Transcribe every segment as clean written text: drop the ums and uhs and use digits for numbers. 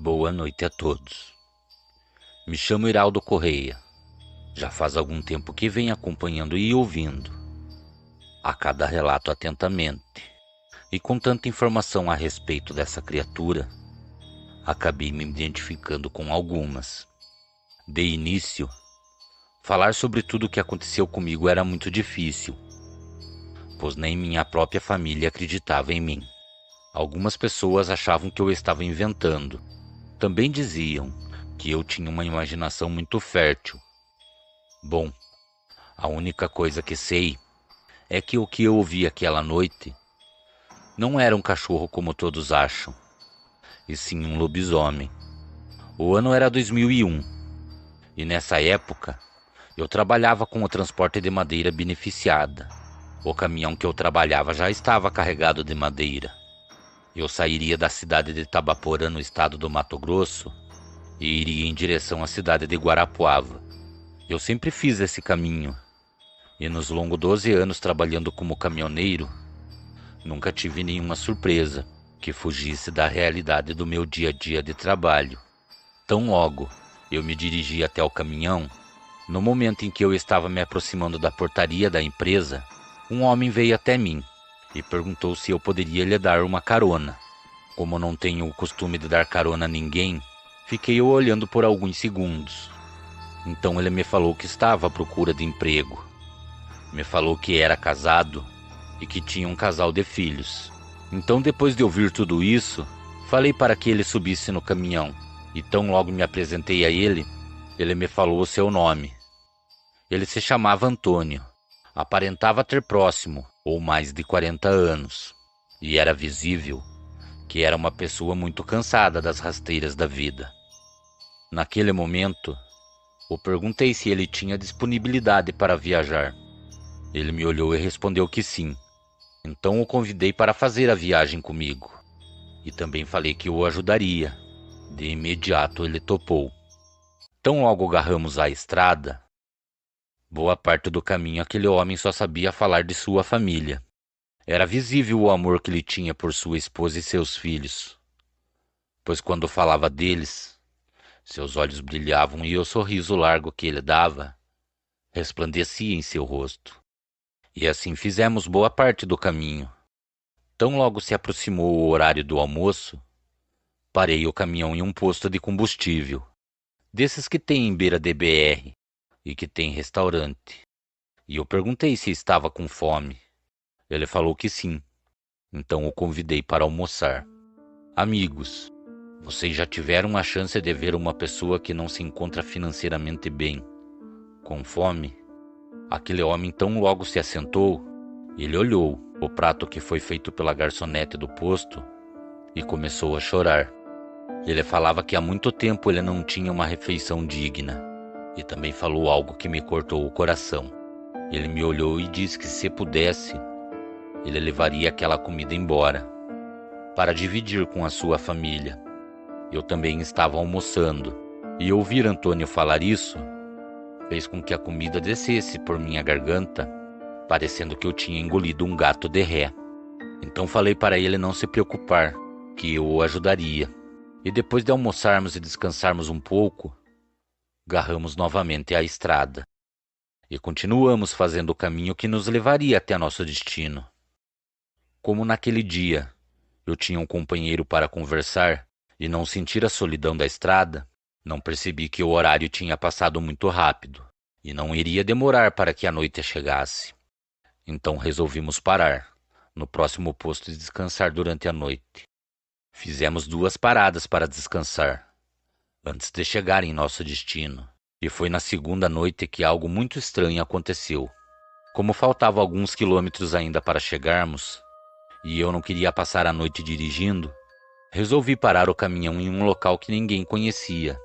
Boa noite a todos. Me chamo Iraldo Correia. Já faz algum tempo que venho acompanhando e ouvindo a cada relato atentamente. E com tanta informação a respeito dessa criatura, acabei me identificando com algumas. De início, falar sobre tudo o que aconteceu comigo era muito difícil, pois nem minha própria família acreditava em mim. Algumas pessoas achavam que eu estava inventando. Também diziam que eu tinha uma imaginação muito fértil. Bom, a única coisa que sei é que o que eu ouvi aquela noite não era um cachorro como todos acham, e sim um lobisomem. O ano era 2001, e nessa época eu trabalhava com o transporte de madeira beneficiada. O caminhão que eu trabalhava já estava carregado de madeira. Eu sairia da cidade de Tabaporã, no estado do Mato Grosso, e iria em direção à cidade de Guarapuava. Eu sempre fiz esse caminho, e nos longos 12 anos trabalhando como caminhoneiro, nunca tive nenhuma surpresa que fugisse da realidade do meu dia a dia de trabalho. Tão logo eu me dirigi até o caminhão, no momento em que eu estava me aproximando da portaria da empresa, um homem veio até mim e perguntou se eu poderia lhe dar uma carona. Como não tenho o costume de dar carona a ninguém, fiquei o olhando por alguns segundos. Então ele me falou que estava à procura de emprego. Me falou que era casado e que tinha um casal de filhos. Então, depois de ouvir tudo isso, falei para que ele subisse no caminhão. E tão logo me apresentei a ele, ele me falou o seu nome. Ele se chamava Antônio. Aparentava ter próximo ou mais de 40 anos. E era visível que era uma pessoa muito cansada das rasteiras da vida. Naquele momento, eu perguntei se ele tinha disponibilidade para viajar. Ele me olhou e respondeu que sim. Então o convidei para fazer a viagem comigo. E também falei que o ajudaria. De imediato ele topou. Tão logo agarramos a estrada, boa parte do caminho aquele homem só sabia falar de sua família. Era visível o amor que ele tinha por sua esposa e seus filhos, pois quando falava deles, seus olhos brilhavam e o sorriso largo que ele dava resplandecia em seu rosto. E assim fizemos boa parte do caminho. Tão logo se aproximou o horário do almoço, parei o caminhão em um posto de combustível, desses que tem em beira de BR e que tem restaurante. E eu perguntei se estava com fome. Ele falou que sim. Então o convidei para almoçar. Amigos, vocês já tiveram a chance de ver uma pessoa que não se encontra financeiramente bem, com fome? Aquele homem tão logo se assentou, ele olhou o prato que foi feito pela garçonete do posto e começou a chorar. Ele falava que há muito tempo ele não tinha uma refeição digna, e também falou algo que me cortou o coração. Ele me olhou e disse que se pudesse, ele levaria aquela comida embora, para dividir com a sua família. Eu também estava almoçando, e ouvir Antônio falar isso fez com que a comida descesse por minha garganta, parecendo que eu tinha engolido um gato de ré. Então falei para ele não se preocupar, que eu o ajudaria. E depois de almoçarmos e descansarmos um pouco, garramos novamente a estrada e continuamos fazendo o caminho que nos levaria até nosso destino. Como naquele dia eu tinha um companheiro para conversar e não sentir a solidão da estrada, não percebi que o horário tinha passado muito rápido e não iria demorar para que a noite chegasse. Então resolvimos parar no próximo posto e descansar durante a noite. Fizemos 2 paradas para descansar antes de chegar em nosso destino, e foi na segunda noite que algo muito estranho aconteceu. Como faltavam alguns quilômetros ainda para chegarmos, e eu não queria passar a noite dirigindo, resolvi parar o caminhão em um local que ninguém conhecia,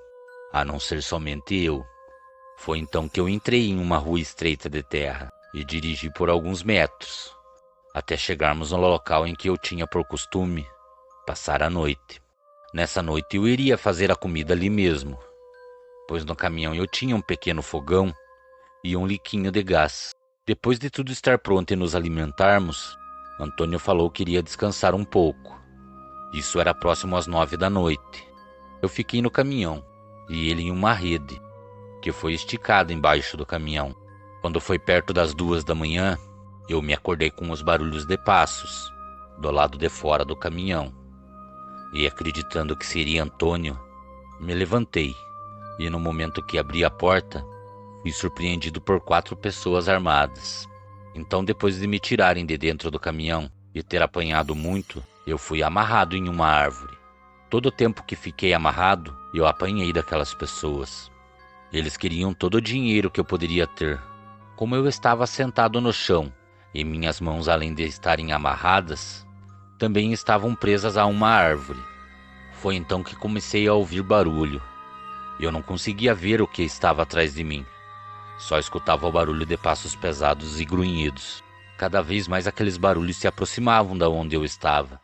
a não ser somente eu. Foi então que eu entrei em uma rua estreita de terra e dirigi por alguns metros, até chegarmos no local em que eu tinha por costume passar a noite. Nessa noite eu iria fazer a comida ali mesmo, pois no caminhão eu tinha um pequeno fogão e um liquinho de gás. Depois de tudo estar pronto e nos alimentarmos, Antônio falou que iria descansar um pouco. Isso era próximo às 9 da noite. Eu fiquei no caminhão e ele em uma rede, que foi esticada embaixo do caminhão. Quando foi perto das 2 da manhã, eu me acordei com os barulhos de passos do lado de fora do caminhão. E acreditando que seria Antônio, me levantei e no momento que abri a porta, fui surpreendido por 4 pessoas armadas. Então, depois de me tirarem de dentro do caminhão e ter apanhado muito, eu fui amarrado em uma árvore. Todo o tempo que fiquei amarrado, eu apanhei daquelas pessoas. Eles queriam todo o dinheiro que eu poderia ter. Como eu estava sentado no chão e minhas mãos, além de estarem amarradas, também estavam presas a uma árvore. Foi então que comecei a ouvir barulho. Eu não conseguia ver o que estava atrás de mim. Só escutava o barulho de passos pesados e grunhidos. Cada vez mais aqueles barulhos se aproximavam da onde eu estava.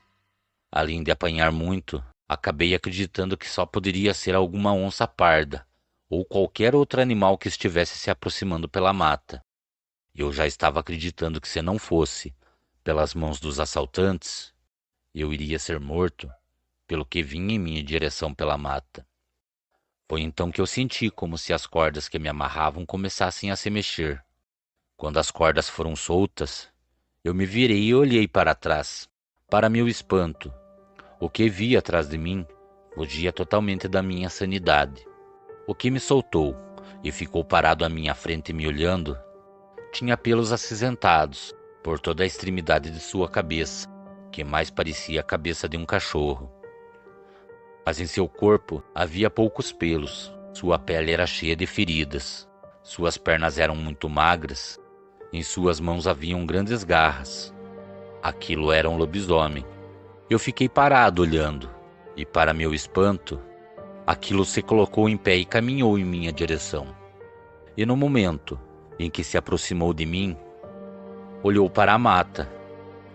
Além de apanhar muito, acabei acreditando que só poderia ser alguma onça parda ou qualquer outro animal que estivesse se aproximando pela mata. Eu já estava acreditando que se não fosse pelas mãos dos assaltantes, eu iria ser morto pelo que vinha em minha direção pela mata. Foi então que eu senti como se as cordas que me amarravam começassem a se mexer. Quando as cordas foram soltas, eu me virei e olhei para trás. Para meu espanto, o que vi atrás de mim fugia totalmente da minha sanidade. O que me soltou e ficou parado à minha frente me olhando tinha pelos acinzentados por toda a extremidade de sua cabeça, que mais parecia a cabeça de um cachorro. Mas em seu corpo havia poucos pelos, sua pele era cheia de feridas, suas pernas eram muito magras, em suas mãos haviam grandes garras. Aquilo era um lobisomem. Eu fiquei parado olhando, e para meu espanto, aquilo se colocou em pé e caminhou em minha direção. E no momento em que se aproximou de mim, olhou para a mata.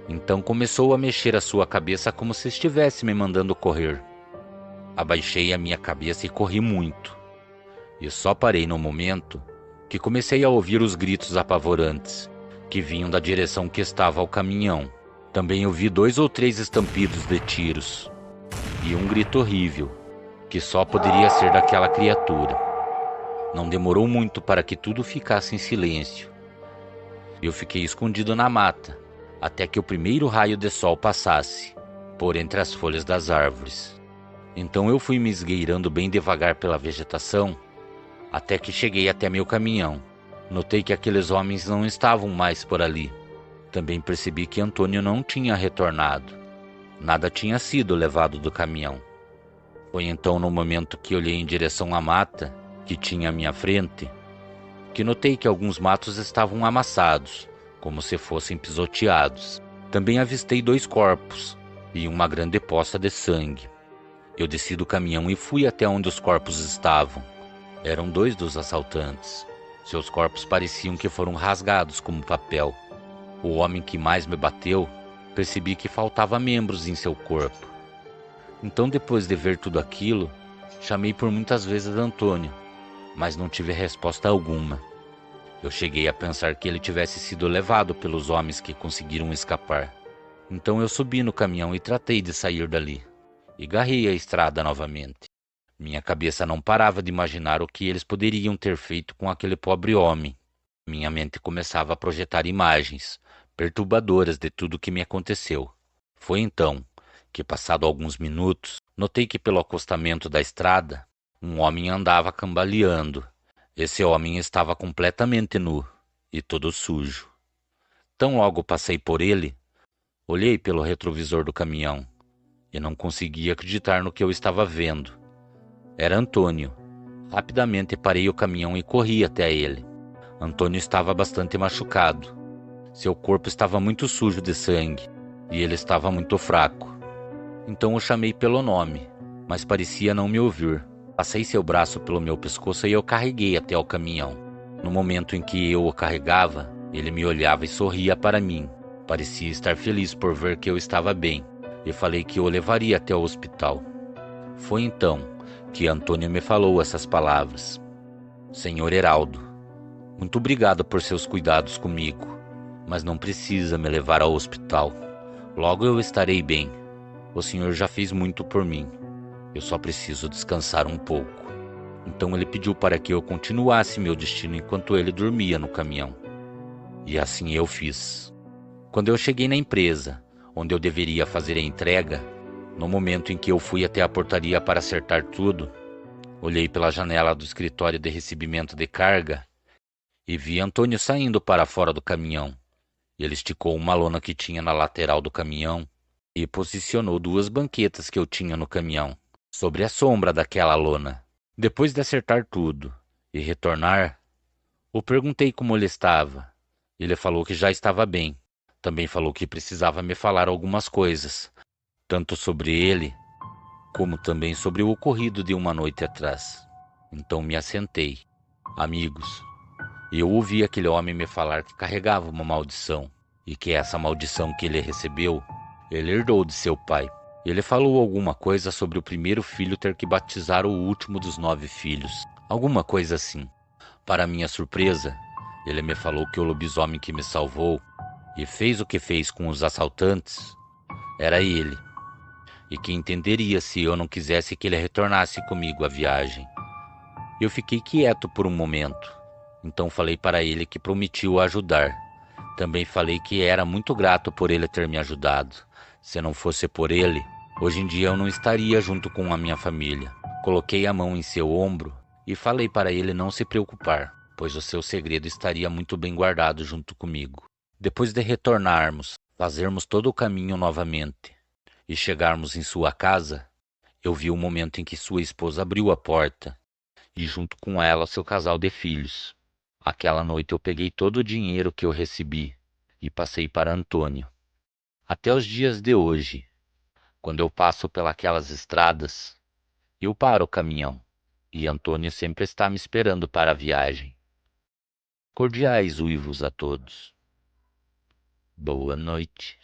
Então começou a mexer a sua cabeça como se estivesse me mandando correr. Abaixei a minha cabeça e corri muito. E só parei no momento que comecei a ouvir os gritos apavorantes que vinham da direção que estava o caminhão. Também ouvi 2 ou 3 estampidos de tiros e um grito horrível que só poderia ser daquela criatura. Não demorou muito para que tudo ficasse em silêncio. Eu fiquei escondido na mata até que o primeiro raio de sol passasse por entre as folhas das árvores. Então eu fui me esgueirando bem devagar pela vegetação, até que cheguei até meu caminhão. Notei que aqueles homens não estavam mais por ali. Também percebi que Antônio não tinha retornado. Nada tinha sido levado do caminhão. Foi então no momento que olhei em direção à mata, que tinha à minha frente, que notei que alguns matos estavam amassados, como se fossem pisoteados. Também avistei 2 corpos e uma grande poça de sangue. Eu desci do caminhão e fui até onde os corpos estavam. Eram 2 dos assaltantes. Seus corpos pareciam que foram rasgados como papel. O homem que mais me bateu, percebi que faltava membros em seu corpo. Então, depois de ver tudo aquilo, chamei por muitas vezes Antônio, mas não tive resposta alguma. Eu cheguei a pensar que ele tivesse sido levado pelos homens que conseguiram escapar. Então eu subi no caminhão e tratei de sair dali. E garrei a estrada novamente. Minha cabeça não parava de imaginar o que eles poderiam ter feito com aquele pobre homem. Minha mente começava a projetar imagens perturbadoras de tudo o que me aconteceu. Foi então que, passado alguns minutos, notei que pelo acostamento da estrada, um homem andava cambaleando. Esse homem estava completamente nu e todo sujo. Tão logo passei por ele, olhei pelo retrovisor do caminhão e não conseguia acreditar no que eu estava vendo. Era Antônio. Rapidamente parei o caminhão e corri até ele. Antônio estava bastante machucado. Seu corpo estava muito sujo de sangue e ele estava muito fraco. Então o chamei pelo nome, mas parecia não me ouvir. Passei seu braço pelo meu pescoço e eu carreguei até o caminhão. No momento em que eu o carregava, ele me olhava e sorria para mim. Parecia estar feliz por ver que eu estava bem. E falei que o levaria até o hospital. Foi então que Antônio me falou essas palavras. Senhor Heraldo, muito obrigado por seus cuidados comigo, mas não precisa me levar ao hospital. Logo eu estarei bem. O senhor já fez muito por mim. Eu só preciso descansar um pouco. Então ele pediu para que eu continuasse meu destino enquanto ele dormia no caminhão. E assim eu fiz. Quando eu cheguei na empresa, onde eu deveria fazer a entrega, no momento em que eu fui até a portaria para acertar tudo, olhei pela janela do escritório de recebimento de carga e vi Antônio saindo para fora do caminhão. Ele esticou uma lona que tinha na lateral do caminhão e posicionou 2 banquetas que eu tinha no caminhão, sobre a sombra daquela lona. Depois de acertar tudo e retornar, eu perguntei como ele estava. Ele falou que já estava bem. Também falou que precisava me falar algumas coisas, tanto sobre ele, como também sobre o ocorrido de uma noite atrás. Então me assentei. Amigos, eu ouvi aquele homem me falar que carregava uma maldição, e que essa maldição que ele recebeu, ele herdou de seu pai. Ele falou alguma coisa sobre o primeiro filho ter que batizar o último dos 9 filhos. Alguma coisa assim. Para minha surpresa, ele me falou que o lobisomem que me salvou e fez o que fez com os assaltantes era ele, e que entenderia se eu não quisesse que ele retornasse comigo à viagem. Eu fiquei quieto por um momento, então falei para ele que prometi o ajudar. Também falei que era muito grato por ele ter me ajudado. Se não fosse por ele, hoje em dia eu não estaria junto com a minha família. Coloquei a mão em seu ombro e falei para ele não se preocupar, pois o seu segredo estaria muito bem guardado junto comigo. Depois de retornarmos, fazermos todo o caminho novamente e chegarmos em sua casa, eu vi o momento em que sua esposa abriu a porta e junto com ela seu casal de filhos. Aquela noite eu peguei todo o dinheiro que eu recebi e passei para Antônio. Até os dias de hoje, quando eu passo pelas estradas, eu paro o caminhão e Antônio sempre está me esperando para a viagem. Cordiais uivos a todos. Boa noite.